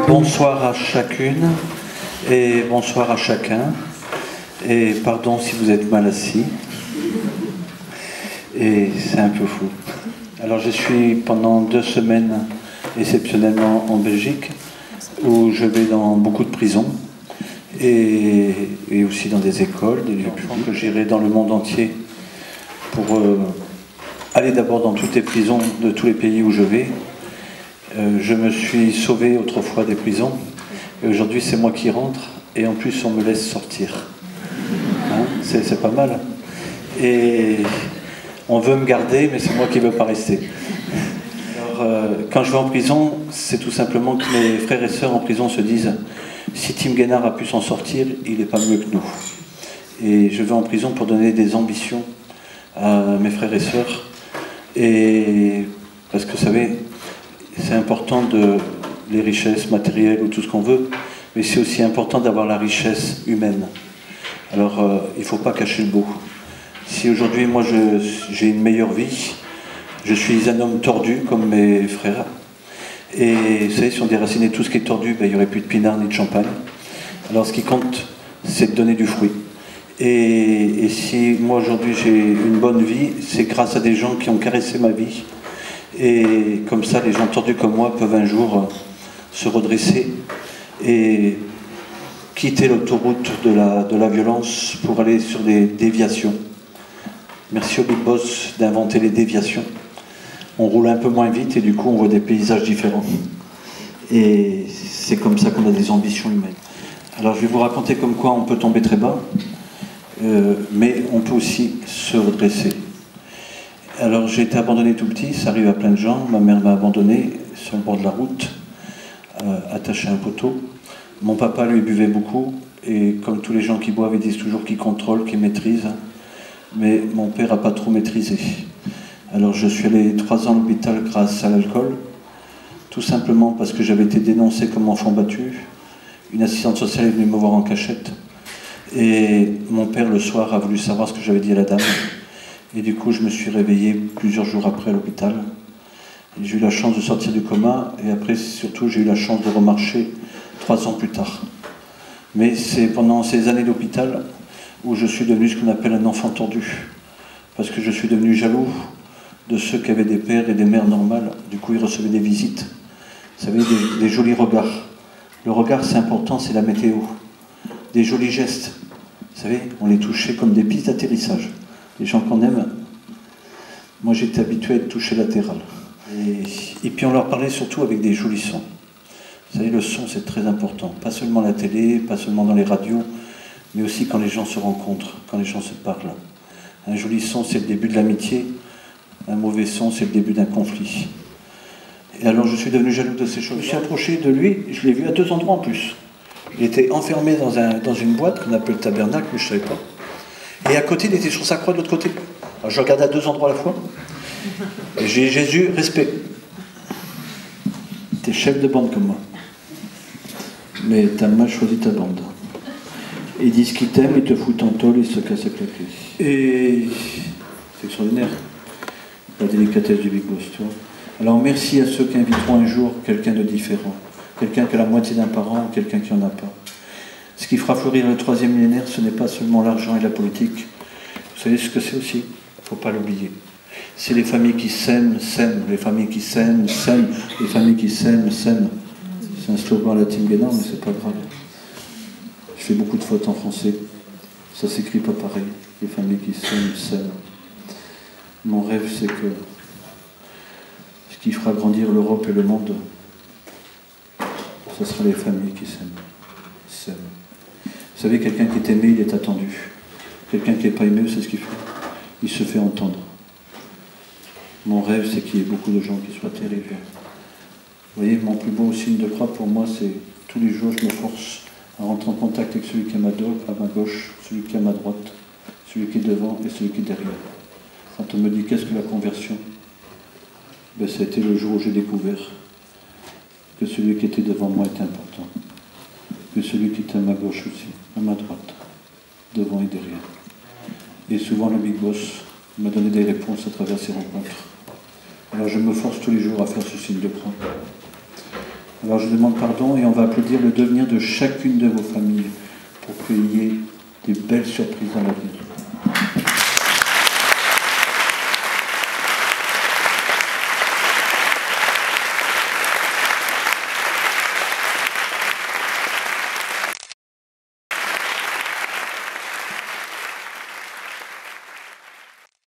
Bonsoir à chacune et bonsoir à chacun. Et pardon si vous êtes mal assis. Et c'est un peu fou. Alors je suis pendant 2 semaines exceptionnellement en Belgique, où je vais dans beaucoup de prisons et aussi dans des écoles, des lieux publics. Que j'irai dans le monde entier pour aller d'abord dans toutes les prisons de tous les pays où je vais. Je me suis sauvé autrefois des prisons et aujourd'hui c'est moi qui rentre et en plus on me laisse sortir. Hein, c'est pas mal. Et on veut me garder mais c'est moi qui ne veux pas rester. Alors, quand je vais en prison, c'est tout simplement que mes frères et sœurs en prison se disent si Tim Guénard a pu s'en sortir, il n'est pas mieux que nous. Et je vais en prison pour donner des ambitions à mes frères et sœurs. Et parce que vous savez, c'est important les richesses matérielles ou tout ce qu'on veut, mais c'est aussi important d'avoir la richesse humaine. Alors, il ne faut pas cacher le beau. Si aujourd'hui, moi, j'ai une meilleure vie, je suis un homme tordu comme mes frères, et vous savez, si on déracinait tout ce qui est tordu, ben, il n'y aurait plus de pinard ni de champagne. Alors, ce qui compte, c'est de donner du fruit. Et si moi, aujourd'hui, j'ai une bonne vie, c'est grâce à des gens qui ont caressé ma vie. Et comme ça, les gens tordus comme moi peuvent un jour se redresser et quitter l'autoroute de la violence pour aller sur des déviations. Merci au Big Boss d'inventer les déviations. On roule un peu moins vite et du coup on voit des paysages différents. Et c'est comme ça qu'on a des ambitions humaines. Alors je vais vous raconter comme quoi on peut tomber très bas, mais on peut aussi se redresser. Alors j'ai été abandonné tout petit, ça arrive à plein de gens. Ma mère m'a abandonné sur le bord de la route, attaché à un poteau. Mon papa lui buvait beaucoup, et comme tous les gens qui boivent, ils disent toujours qu'ils contrôlent, qu'ils maîtrisent. Mais mon père n'a pas trop maîtrisé. Alors je suis allé 3 ans à l'hôpital grâce à l'alcool, tout simplement parce que j'avais été dénoncé comme enfant battu. Une assistante sociale est venue me voir en cachette, et mon père le soir a voulu savoir ce que j'avais dit à la dame. Et du coup, je me suis réveillé plusieurs jours après à l'hôpital. J'ai eu la chance de sortir du coma, et après, surtout, j'ai eu la chance de remarcher 3 ans plus tard. Mais c'est pendant ces années d'hôpital où je suis devenu ce qu'on appelle un enfant tordu. Parce que je suis devenu jaloux de ceux qui avaient des pères et des mères normales. Du coup, ils recevaient des visites. Vous savez, des jolis regards. Le regard, c'est important, c'est la météo. Des jolis gestes. Vous savez, on les touchait comme des pistes d'atterrissage. Les gens qu'on aime, moi j'étais habitué à être touché latéral. Et puis on leur parlait surtout avec des jolis sons. Vous savez, le son c'est très important. Pas seulement la télé, pas seulement dans les radios, mais aussi quand les gens se rencontrent, quand les gens se parlent. Un joli son c'est le début de l'amitié, un mauvais son c'est le début d'un conflit. Et alors je suis devenu jaloux de ces choses. Je me suis approché de lui, je l'ai vu à 2 endroits en plus. Il était enfermé dans une boîte qu'on appelle le tabernacle, mais je ne savais pas. Et à côté, il était sur sa croix de l'autre côté. Alors je regardais à 2 endroits à la fois. Et j'ai dit, Jésus, respect. T'es chef de bande comme moi. Mais t'as mal choisi ta bande. Ils disent qu'ils t'aiment, ils te foutent en tôle, ils se cassent avec la clé. Et c'est extraordinaire. La délicatesse du Big Boss, tu vois. Alors merci à ceux qui inviteront un jour quelqu'un de différent. Quelqu'un qui a la moitié d'un parent ou quelqu'un qui n'en a pas. Ce qui fera fleurir le 3e millénaire, ce n'est pas seulement l'argent et la politique. Vous savez ce que c'est aussi ? Il ne faut pas l'oublier. C'est les familles qui s'aiment, s'aiment. Les familles qui s'aiment, s'aiment. Les familles qui s'aiment, s'aiment. C'est un slogan à la Tim Guénard, mais c'est pas grave. Je fais beaucoup de fautes en français. Ça s'écrit pas pareil. Les familles qui s'aiment, s'aiment. Mon rêve, c'est que ce qui fera grandir l'Europe et le monde, ce sera les familles qui s'aiment. S'aiment. Vous savez, quelqu'un qui est aimé, il est attendu. Quelqu'un qui n'est pas aimé, c'est ce qu'il fait. Il se fait entendre. Mon rêve, c'est qu'il y ait beaucoup de gens qui soient terribles. Vous voyez, mon plus beau signe de croix pour moi, c'est tous les jours, je me force à rentrer en contact avec celui qui est à ma gauche, celui qui est à ma droite, celui qui est devant et celui qui est derrière. Quand on me dit qu'est-ce que la conversion, ben, ça a été le jour où j'ai découvert que celui qui était devant moi était important. Que celui qui était à ma gauche aussi, à ma droite, devant et derrière. Et souvent le Big Boss Il m'a donné des réponses à travers ces rencontres. Alors je me force tous les jours à faire ce signe de croix. Alors je demande pardon et on va applaudir le devenir de chacune de vos familles pour qu'il y ait des belles surprises dans l'avenir.